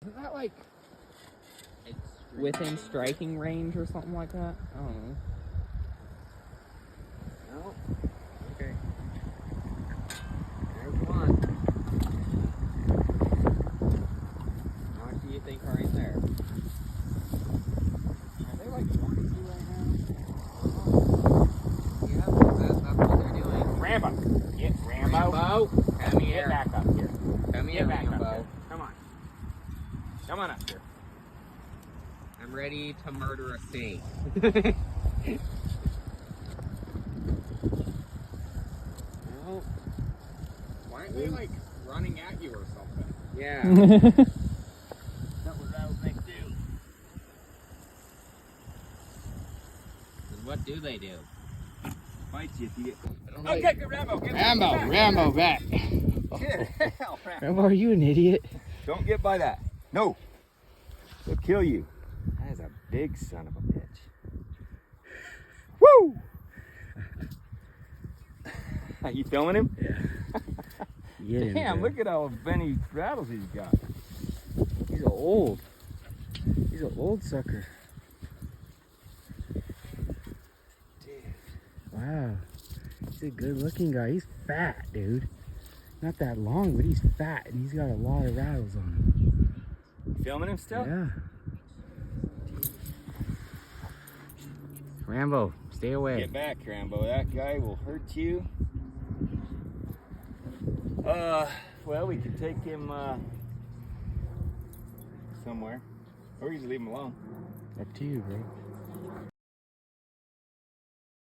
Is that like within striking range or something like that? I don't know. No. Okay. There's one. How much do you think are in there? Are they like talking to you right now? Yeah, that's what they're doing. Rambo! Get Rambo! Rambo, come here. Get back up here. Come here, Get back up Rambo. here. Come on. Come on up here. I'm ready to murder a snake. Well, Why aren't they like running at you or something? yeah. That's what rattlesnakes do. And what do they do? Fight you if you get. Oh, get Rambo! Get Rambo, back. Rambo, back. Get hell, Rambo, are you an idiot? Don't get by that. No. They'll kill you. That is a big son of a bitch. Woo! Are you filming him? Yeah. Damn, look at how many rattles he's got. He's old. He's an old sucker. Dude. Wow. He's a good looking guy. He's fat, dude. Not that long, but he's fat and he's got a lot of rattles on him. You filming him still? Yeah. Rambo, stay away. Get back, Rambo. That guy will hurt you. Well, we could take him somewhere. Or we just leave him alone. Up to you, bro.